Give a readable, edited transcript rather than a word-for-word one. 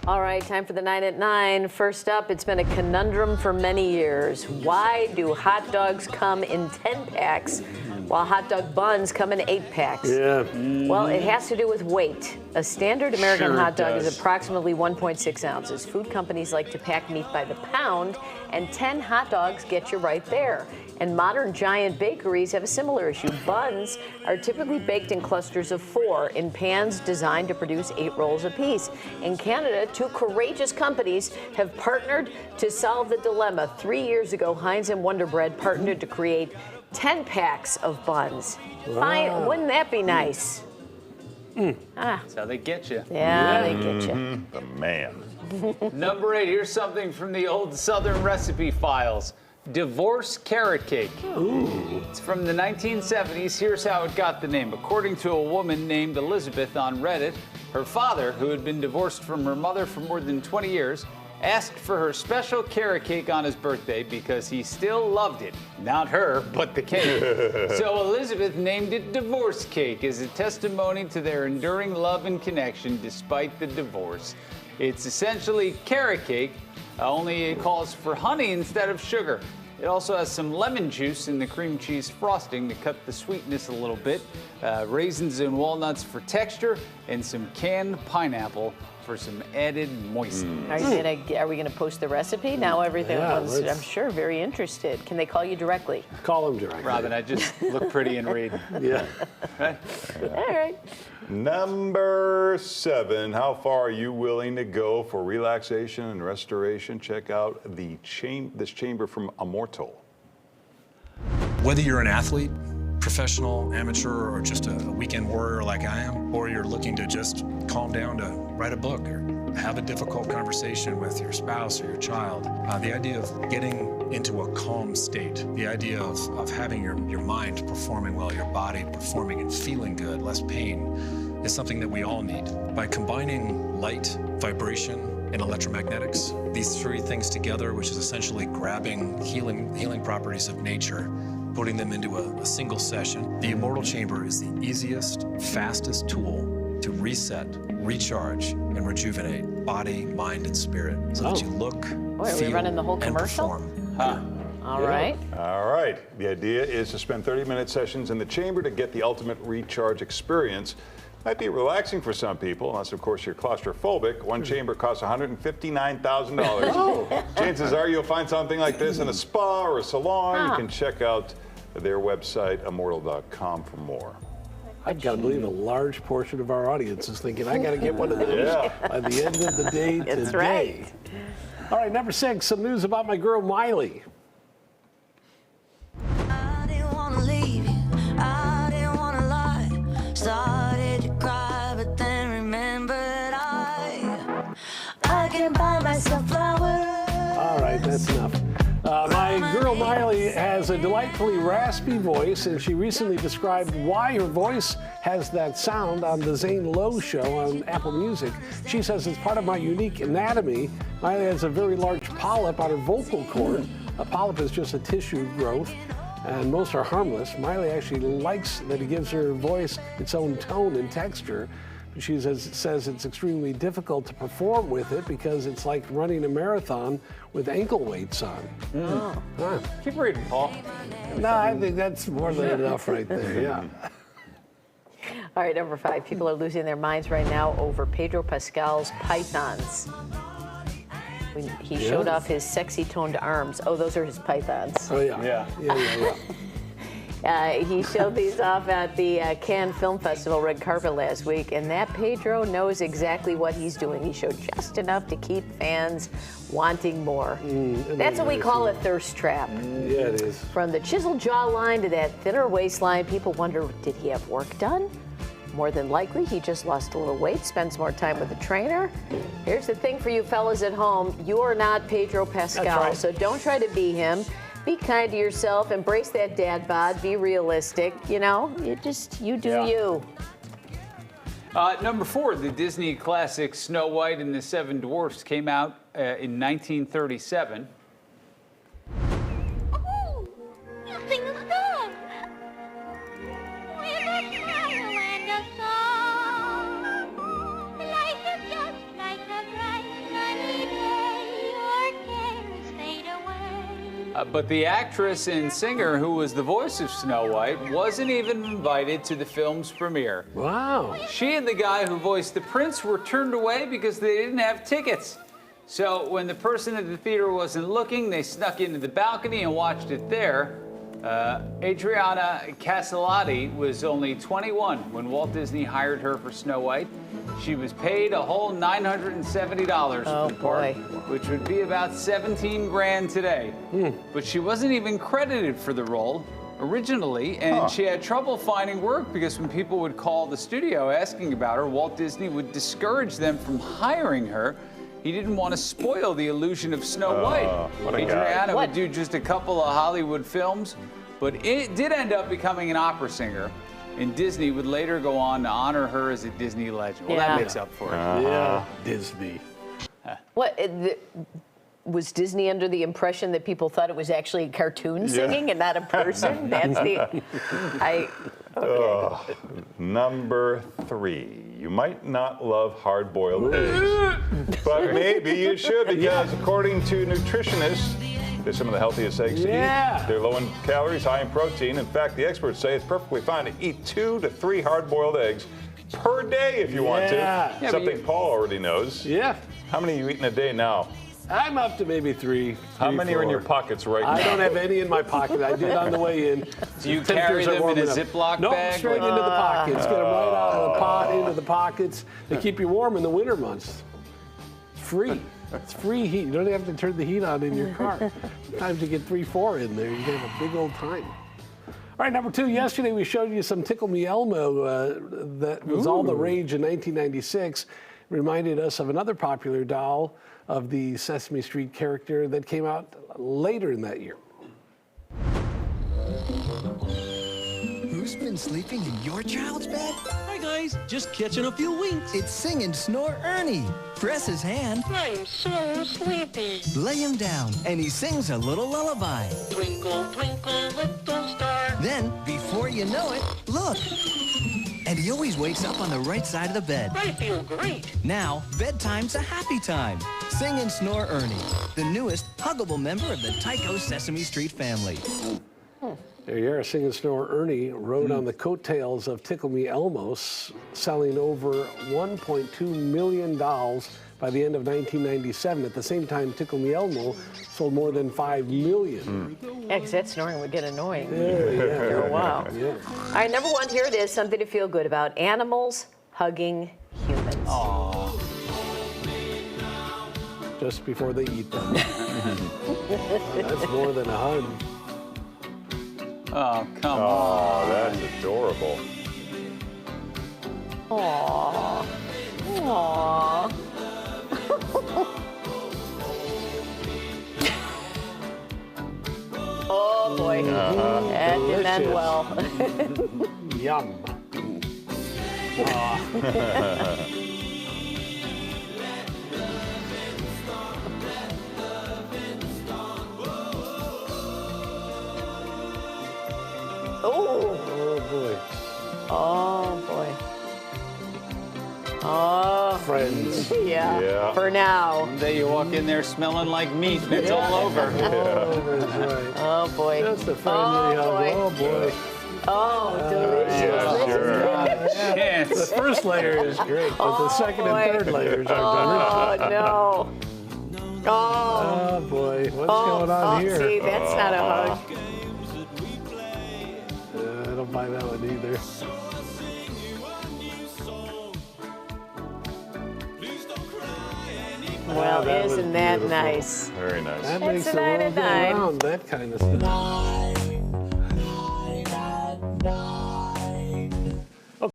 All right, time for the 9 at 9. First up, it's been a conundrum for many years. Why do hot dogs come in 10 packs while hot dog buns come in 8 packs? Yeah. Well, it has to do with weight. A standard American Sure hot dog does. is approximately 1.6 ounces. Food companies like to pack meat by the pound, and 10 hot dogs get you right there. And modern giant bakeries have a similar issue. Buns are typically baked in clusters of 4 in pans designed to produce 8 rolls apiece. In Canada, 2 courageous companies have partnered to solve the dilemma. 3 years ago, Heinz and Wonder Bread partnered to create 10 packs of buns. Fine, wouldn't that be nice? That's how they get you. Yeah, they get you. The man. Number 8, here's something from the old Southern recipe files. Divorce carrot cake. It's from the 1970s. Here's how it got the name. According to a woman named Elizabeth on Reddit, her father, who had been divorced from her mother for more than 20 years, asked for her special carrot cake on his birthday because he still loved it. Not her, but the cake. So Elizabeth named it Divorce Cake as a testimony to their enduring love and connection despite the divorce. It's essentially carrot cake, only it calls for honey instead of sugar. It also has some lemon juice in the cream cheese frosting to cut the sweetness a little bit, raisins and walnuts for texture, and some canned pineapple for some added moistness. Are we gonna post the recipe? Now everyone's, I'm sure, very interested. Can they call you directly? Call him directly. Robin, I just look pretty and read. Yeah. All right. Number 7, how far are you willing to go for relaxation and restoration? Check out this chamber from Immortal. Whether you're an athlete, professional, amateur, or just a weekend warrior like I am, or you're looking to just calm down to write a book or have a difficult conversation with your spouse or your child, the idea of getting into a calm state, the idea of having your mind performing well, your body performing and feeling good, less pain, is something that we all need. By combining light, vibration, and electromagnetics, these 3 things together, which is essentially grabbing healing properties of nature, putting them into a single session, the Immortal Chamber is the easiest, fastest tool to reset, recharge, and rejuvenate body, mind, and spirit, so that you look, Boy, are we feel, running the whole and commercial? perform. All right. All right. The idea is to spend 30-minute sessions in the chamber to get the ultimate recharge experience. Might be relaxing for some people, unless, of course, you're claustrophobic. One chamber costs $159,000. Chances are you'll find something like this in a spa or a salon. You can check out their website, immortal.com, for more. I've got to believe a large portion of our audience is thinking, I got to get one of those by the end of the day today. That's right. All right, number 6, some news about my girl Miley. I didn't want to leave you. I didn't want to lie. Started to cry, but then remembered I can buy myself flowers. All right, that's enough. My girl Miley has a delightfully raspy voice, and she recently described why her voice has that sound on the Zane Lowe Show on Apple Music. She says it's part of my unique anatomy. Miley has a very large polyp on her vocal cord. A polyp is just a tissue growth, and most are harmless. Miley actually likes that it gives her voice its own tone and texture. She says it's extremely difficult to perform with it because it's like running a marathon with ankle weights on. Keep reading, Paul. No, I think that's more than enough right there, yeah. All right, number 5. People are losing their minds right now over Pedro Pascal's pythons. He showed off his sexy toned arms. Oh, those are his pythons. Oh, yeah. He showed these off at the Cannes Film Festival red carpet last week, and that Pedro knows exactly what he's doing. He showed just enough to keep fans wanting more. That's what we call a thirst trap. Yeah, it is. From the chiseled jawline to that thinner waistline, people wonder, did he have work done? More than likely, he just lost a little weight, spends more time with the trainer. Here's the thing for you fellas at home. You are not Pedro Pascal, That's right. so don't try to be him. Be kind to yourself, embrace that dad bod, be realistic, you know, you do you. Number 4, the Disney classic Snow White and the Seven Dwarfs came out in 1937. Oh, nothing is done. With a smile and a song, But the actress and singer who was the voice of Snow White wasn't even invited to the film's premiere. Wow. She and the guy who voiced the prince were turned away because they didn't have tickets. So when the person at the theater wasn't looking, they snuck into the balcony and watched it there. Adriana Castellati was only 21 when Walt Disney hired her for Snow White. She was paid a whole $970 for the part, which would be about 17 grand today. But she wasn't even credited for the role originally, and she had trouble finding work because when people would call the studio asking about her, Walt Disney would discourage them from hiring her. He didn't want to spoil the illusion of Snow White. What a guy. Adriana would do just a couple of Hollywood films, but it did end up becoming an opera singer. And Disney would later go on to honor her as a Disney legend. Well, Yeah. that makes up for it. Yeah, Disney. Was Disney under the impression that people thought it was actually a cartoon singing and not a person? That's the. Number 3. You might not love hard-boiled eggs, but maybe you should, because according to nutritionists, they're some of the healthiest eggs to eat. They're low in calories, high in protein. In fact, the experts say it's perfectly fine to eat 2 to 3 hard-boiled eggs per day if you want to. Yeah, Something Paul already knows. Yeah. How many are you eating a day now? I'm up to maybe 3. How many are in your pockets right now? I don't have any in my pocket. I did on the way in. Do you carry them in a Ziploc nope, bag? straight into the pockets. Get them right out of the pot, into the pockets. They keep you warm in the winter months. It's free. It's free heat. You don't have to turn the heat on in your car. Sometimes you get 3, 4 in there. You can have a big old time. All right, number 2. Yesterday we showed you some Tickle Me Elmo that was all the rage in 1996. Reminded us of another popular doll of the Sesame Street character that came out later in that year. Who's been sleeping in your child's bed? Hi guys, just catching a few winks. It's Sing and Snore Ernie. Press his hand, I'm so sleepy. lay him down, and he sings a little lullaby. Twinkle, twinkle, little star. Then, before you know it, look. And he always wakes up on the right side of the bed. I feel great. Now, bedtime's a happy time. Sing and Snore Ernie, the newest huggable member of the Tycho Sesame Street family. There you are. Sing and Snore Ernie rode on the coattails of Tickle Me Elmo, selling over $1.2 million by the end of 1997. At the same time, Tickle Me Elmo sold more than 5 million. Yeah, because that snoring would get annoying Yeah. after a while. Yeah. All right, number 1, here it is, something to feel good about. Animals hugging humans. Just before they eat them. That's more than a hug. Oh, come on. Oh, that's adorable. Aww. Aww. Oh boy. That didn't end well. Yum. Oh boy. Oh boy. Oh. Friends. Yeah. Yeah. For now. Someday you walk in there smelling like meat and it's all over. Oh, that's right. Oh boy. That's the friendly hug. boy. Oh boy. Oh, delicious. Yeah, This is sure. good. The Chance. first layer is great, but the second boy. and third layers are delicious. Oh no. Oh. Oh boy, what's going on here? See, that's not a hug. I don't buy that one either. Well, that was isn't that beautiful. nice? Very nice. That It's makes a the night world at go night. round, that kind of stuff.